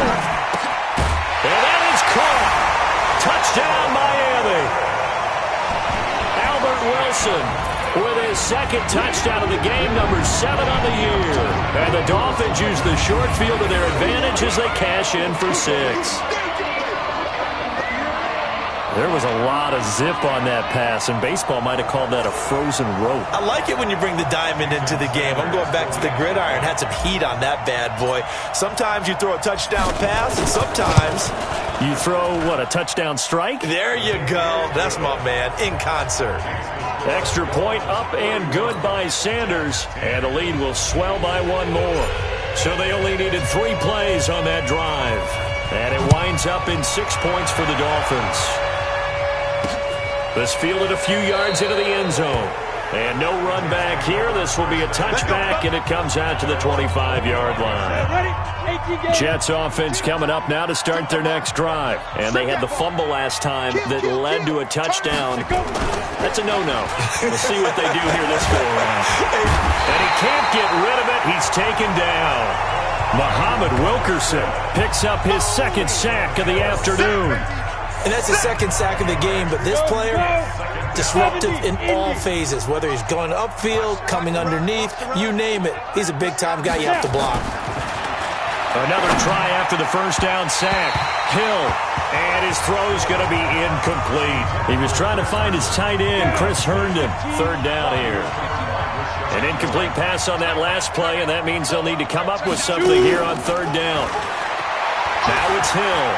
And that is caught. Touchdown, Miami. Albert Wilson with his 2nd touchdown of the game, number 7 on the year. And the Dolphins use the short field to their advantage as they cash in for 6. There was a lot of zip on that pass, and baseball might have called that a frozen rope. I like it when you bring the diamond into the game. I'm going back to the gridiron. Had some heat on that bad boy. Sometimes you throw a touchdown pass, and sometimes you throw, what, a touchdown strike? There you go. That's my man, in concert. Extra point up and good by Sanders, and the lead will swell by 1 more. So they only needed 3 plays on that drive, and it winds up in 6 points for the Dolphins. This fielded a few yards into the end zone. And no run back here. This will be a touchback, and it comes out to the 25-yard line. Jets offense coming up now to start their next drive. And they had the fumble last time that led to a touchdown. That's a no-no. We'll see what they do here this go-around. And he can't get rid of it. He's taken down. Muhammad Wilkerson picks up his 2nd sack of the afternoon. And that's the 2nd sack of the game, but this player, disruptive in all phases, whether he's going upfield, coming underneath, you name it. He's a big-time guy you have to block. Another try after the first down sack. Hill, and his throw's going to be incomplete. He was trying to find his tight end, Chris Herndon. 3rd down here. An incomplete pass on that last play, and that means they'll need to come up with something here on 3rd down. Now it's Hill.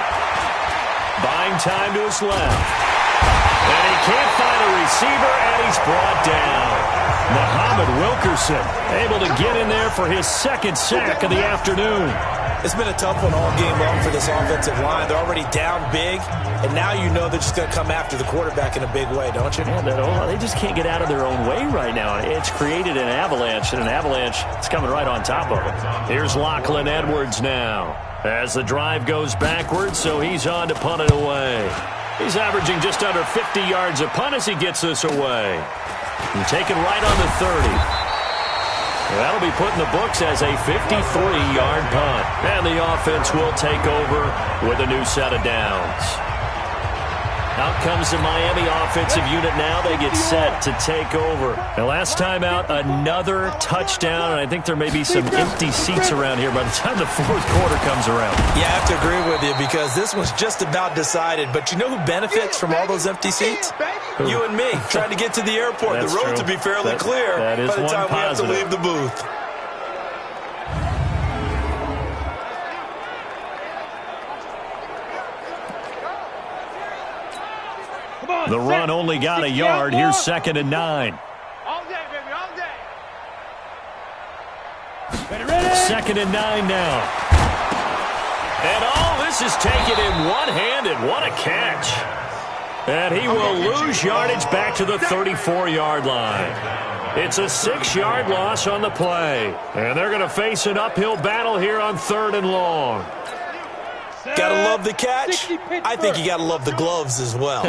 Buying time to his left. And he can't find a receiver, and he's brought down. Muhammad Wilkerson able to get in there for his 2nd sack of the afternoon. It's been a tough one all game long for this offensive line. They're already down big, and now you know they're just going to come after the quarterback in a big way, don't you? Yeah, they just can't get out of their own way right now. It's created an avalanche, and an avalanche is coming right on top of it. Here's Lachlan Edwards now as the drive goes backwards, so he's on to punt it away. He's averaging just under 50 yards a punt as he gets this away. And taken right on the 30. That'll be put in the books as a 53-yard punt. And the offense will take over with a new set of downs. Out comes the Miami offensive unit now. They get set to take over. The last time out, another touchdown, and I think there may be some empty seats around here by the time the fourth quarter comes around. Yeah, I have to agree with you because this one's just about decided. But you know who benefits from all those empty seats? You and me, trying to get to the airport. The road to be fairly clear by the time we have to leave the booth. The run only got a yard. Here's 2nd and 9. All day, baby, all day. Ready. 2nd and 9 now. And this is taken in one-handed. What a catch. And he will lose yardage back to the 34-yard line. It's a 6-yard loss on the play. And they're going to face an uphill battle here on 3rd and long. Gotta love the catch. I think you gotta love the gloves as well.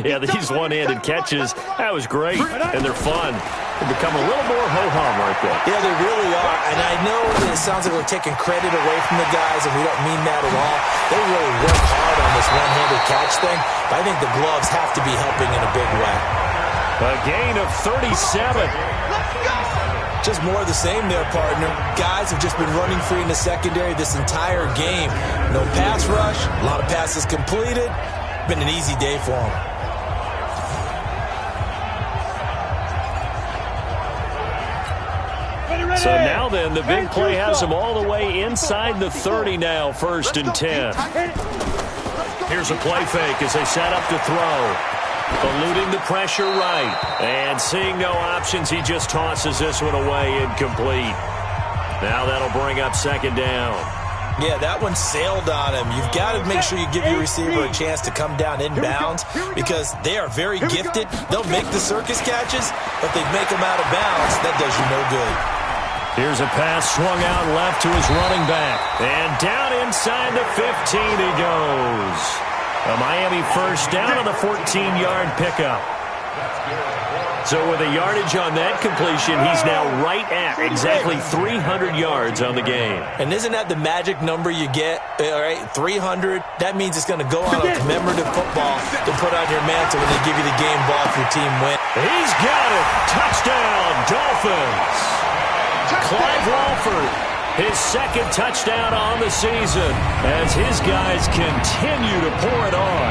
Yeah, these one-handed catches, that was great, and they're fun. They become a little more ho-hum right there. Yeah, they really are, and I know that it sounds like we're taking credit away from the guys, and we don't mean that at all. They really work hard on this one-handed catch thing, but I think the gloves have to be helping in a big way. A gain of 37. Let's go! Just more of the same there, partner. Guys have just been running free in the secondary this entire game. No pass rush, a lot of passes completed. Been an easy day for them. So now then, the big play has them all the way inside the 30 now, 1st and 10. Here's a play fake as they set up to throw. Eluding the pressure right. And seeing no options, he just tosses this one away incomplete. Now that'll bring up 2nd down. Yeah, that one sailed on him. You've got to make sure you give your receiver a chance to come down inbounds because they are very gifted. They'll make the circus catches, but they make them out of bounds. That does you no good. Here's a pass swung out left to his running back. And down inside the 15 he goes. A Miami 1st down on the 14-yard pickup. So with a yardage on that completion, he's now right at exactly 300 yards on the game. And isn't that the magic number you get? All right, 300. That means it's going to go on a commemorative football to put on your mantle when they give you the game ball if your team wins. He's got it. Touchdown, Dolphins. Clive Walford, his 2nd touchdown on the season as his guys continue to pour it on.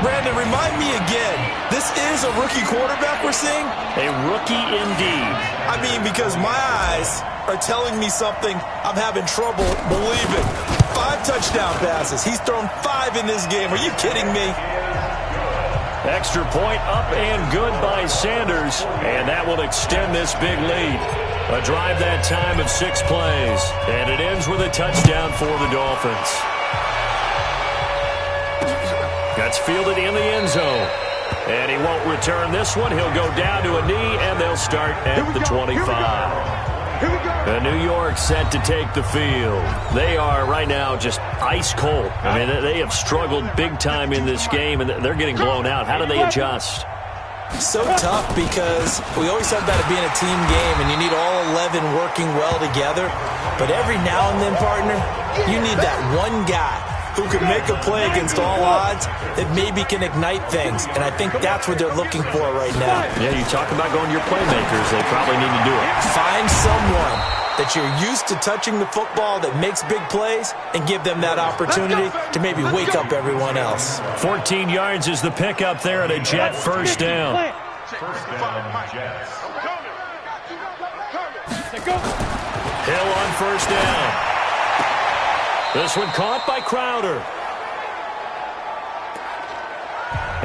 Brandon, remind me again, this is a rookie quarterback we're seeing? A rookie indeed. I mean, because my eyes are telling me something I'm having trouble believing. 5 touchdown passes. He's thrown 5 in this game. Are you kidding me? Extra point up and good by Sanders, and that will extend this big lead. A drive that time of 6 plays, and it ends with a touchdown for the Dolphins. That's fielded in the end zone. And he won't return this one. He'll go down to a knee, and they'll start at the 25. And New York set to take the field. They are right now just ice cold. I mean, they have struggled big time in this game, and they're getting blown out. How do they adjust? So tough because we always talk about it being a team game, and you need all 11 working well together. But every now and then, partner, you need that one guy who can make a play against all odds that maybe can ignite things. And I think that's what they're looking for right now. Yeah, you talk about going to your playmakers. They probably need to do it. Find someone that you're used to touching the football that makes big plays and give them that opportunity to maybe wake up everyone else. 14 yards is the pickup there at a Jet 1st down. Hill on 1st down. This one caught by Crowder.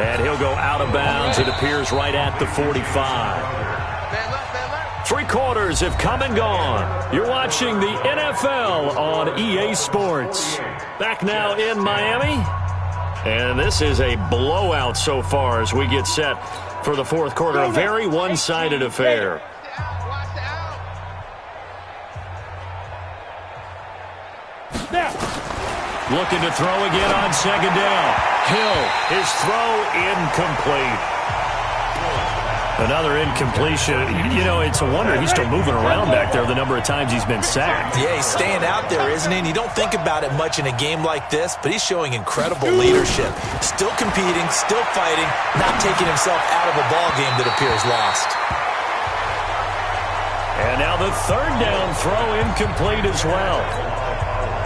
And he'll go out of bounds. It appears right at the 45. Three quarters have come and gone. You're watching the NFL on EA Sports. Back now in Miami. And this is a blowout so far as we get set for the fourth quarter. A very one-sided affair. Looking to throw again on second down. Hill, his throw incomplete. Another incompletion. You know, it's a wonder he's still moving around back there the number of times he's been sacked. Yeah, he's staying out there, isn't he? And you don't think about it much in a game like this, but he's showing incredible leadership. Still competing, still fighting, not taking himself out of a ball game that appears lost. And now the third down throw incomplete as well.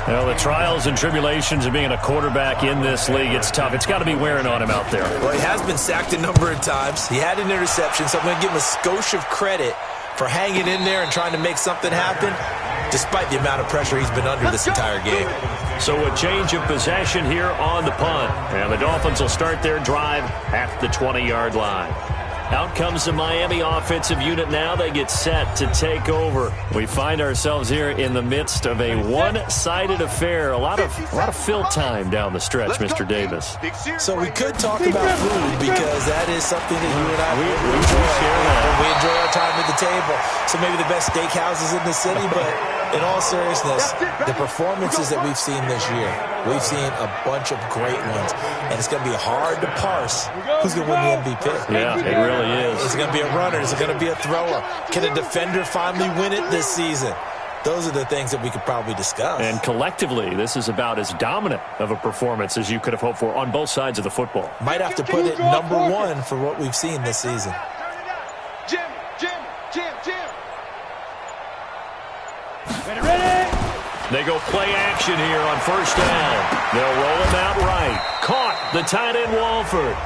You know, the trials and tribulations of being a quarterback in this league, it's tough. It's got to be wearing on him out there. Well, he has been sacked a number of times. He had an interception, so I'm going to give him a skosh of credit for hanging in there and trying to make something happen, despite the amount of pressure he's been under this entire game. So a change of possession here on the punt. And the Dolphins will start their drive at the 20-yard line. Out comes the Miami offensive unit now. They get set to take over. We find ourselves here in the midst of a one-sided affair. A lot of fill time down the stretch, Mr. Davis. So we could talk about food because that is something that you and I we enjoy. We enjoy our time at the table. So maybe the best steakhouses in the city, but in all seriousness, the performances that we've seen this year, we've seen a bunch of great ones, and it's going to be hard to parse who's going to win the MVP. Yeah, it really is. Is it going to be a runner? Is it going to be a thrower? Can a defender finally win it this season? Those are the things that we could probably discuss. And collectively, this is about as dominant of a performance as you could have hoped for on both sides of the football. Might have to put it number one for what we've seen this season. Jim. Ready. They go play action here on first down. They'll roll him out right. Caught the tight end Walford.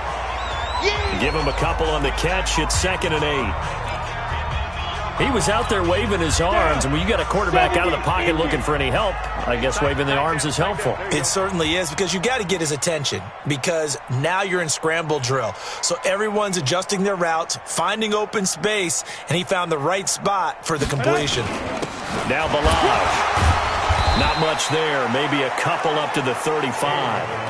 Yeah. Give him a couple on the catch. It's 2nd and 8. He was out there waving his arms, and when you got a quarterback out of the pocket looking for any help, I guess waving the arms is helpful. It certainly is, because you got to get his attention, because now you're in scramble drill. So everyone's adjusting their routes, finding open space, and he found the right spot for the completion. Now Balaj. Not much there. Maybe a couple up to the 35.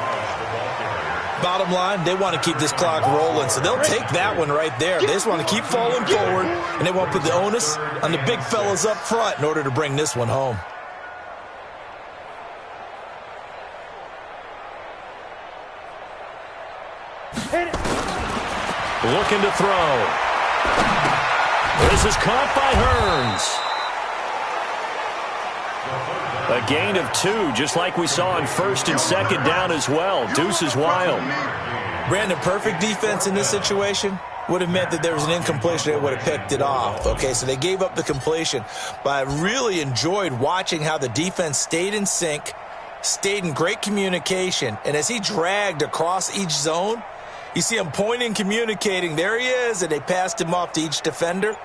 Bottom line, they want to keep this clock rolling, so they'll take that one right there. They just want to keep falling forward, and they want to put the onus on the big fellas up front in order to bring this one home. Looking to throw. This is caught by Hearns. A gain of 2, just like we saw on 1st and 2nd down as well. Deuce is wild. Brandon, perfect defense in this situation would have meant that there was an incompletion that would have picked it off. Okay, so they gave up the completion, but I really enjoyed watching how the defense stayed in sync, stayed in great communication, and as he dragged across each zone, you see him pointing, communicating. There he is, and they passed him off to each defender.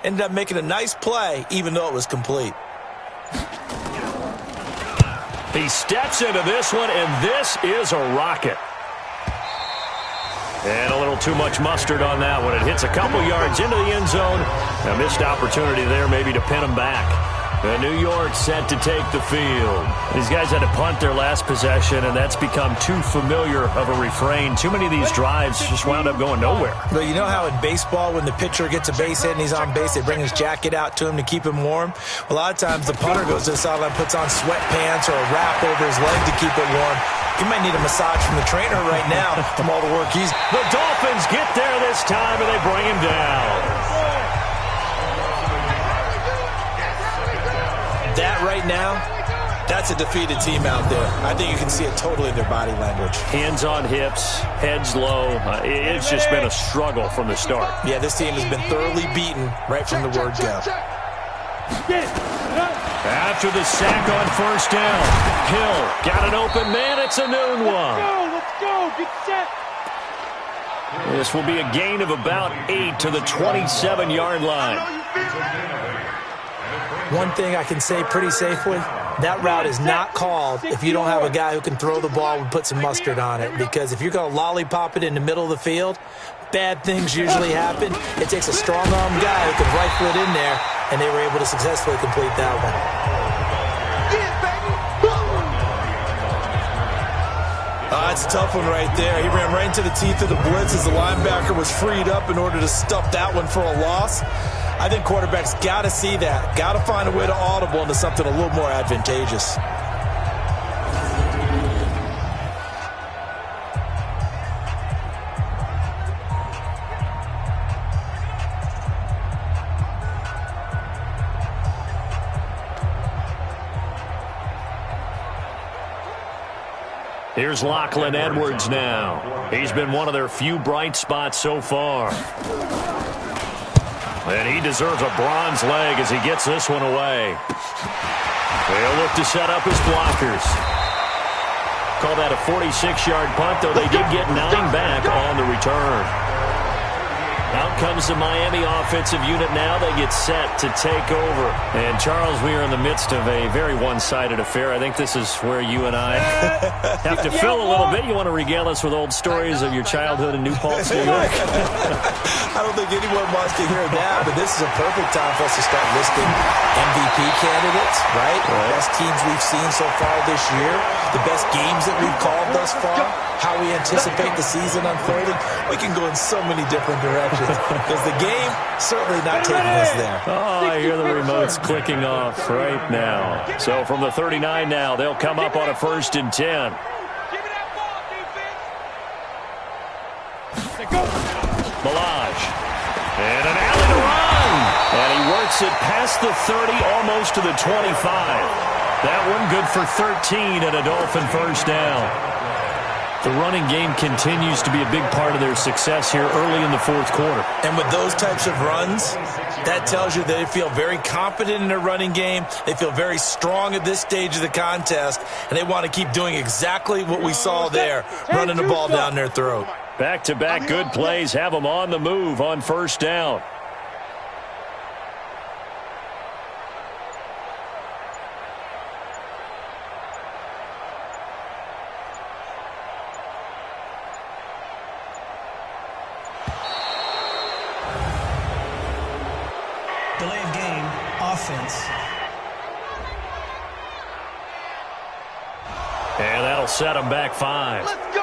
Ended up making a nice play, even though it was complete. He steps into this one, and this is a rocket. And a little too much mustard on that one. It hits a couple yards into the end zone. A missed opportunity there maybe to pin him back. New York set to take the field. These guys had to punt their last possession, and that's become too familiar of a refrain. Too many of these drives just wound up going nowhere. But you know how in baseball, when the pitcher gets a base hit and he's on base, they bring his jacket out to him to keep him warm? Well, a lot of times the punter goes to the sideline, puts on sweatpants or a wrap over his leg to keep it warm. He might need a massage from the trainer right now from all the work he's... The Dolphins get there this time, and they bring him down. That right now, that's a defeated team out there. I think you can see it totally in their body language. Hands on hips, heads low. It's just been a struggle from the start. Yeah, this team has been thoroughly beaten right from the word go. After the sack on first down, Hill got an open man. It's a noon one. Let's go. Get set. This will be a gain of about 8 to the 27-yard line. One thing I can say pretty safely, that route is not called if you don't have a guy who can throw the ball and put some mustard on it. Because if you're going to lollipop it in the middle of the field, bad things usually happen. It takes a strong-arm guy who can rifle it in there, and they were able to successfully complete that one. That's a tough one right there. He ran right into the teeth of the blitz as the linebacker was freed up in order to stuff that one for a loss. I think quarterbacks got to see that, got to find a way to audible into something a little more advantageous. Here's Lachlan Edwards now. He's been one of their few bright spots so far. And he deserves a bronze leg as he gets this one away. They'll look to set up his blockers. Call that a 46-yard punt, though they did get 9 back on the return. Out comes the Miami offensive unit now. They get set to take over. And, Charles, we are in the midst of a very one-sided affair. I think this is where you and I have to fill a little bit. You want to regale us with old stories of your childhood in New Paltz, New York? I don't think anyone wants to hear that, but this is a perfect time for us to start listing MVP candidates, right? The best teams we've seen so far this year, the best games that we've called thus far, how we anticipate the season unfolding. We can go in so many different directions. Because the game certainly not taking us there. Oh, I hear the remotes clicking off right now. So from the 39 now, they'll come up on a 1st and 10. Milage. And an alley to run. And he works it past the 30, almost to the 25. That one good for 13 and a Dolphin first down. The running game continues to be a big part of their success here early in the 4th quarter. And with those types of runs, that tells you they feel very confident in their running game. They feel very strong at this stage of the contest, and they want to keep doing exactly what we saw there, running the ball down their throat. Back-to-back good plays have them on the move on 1st down. Delay of game, offense. And that'll set them back 5. Let's go!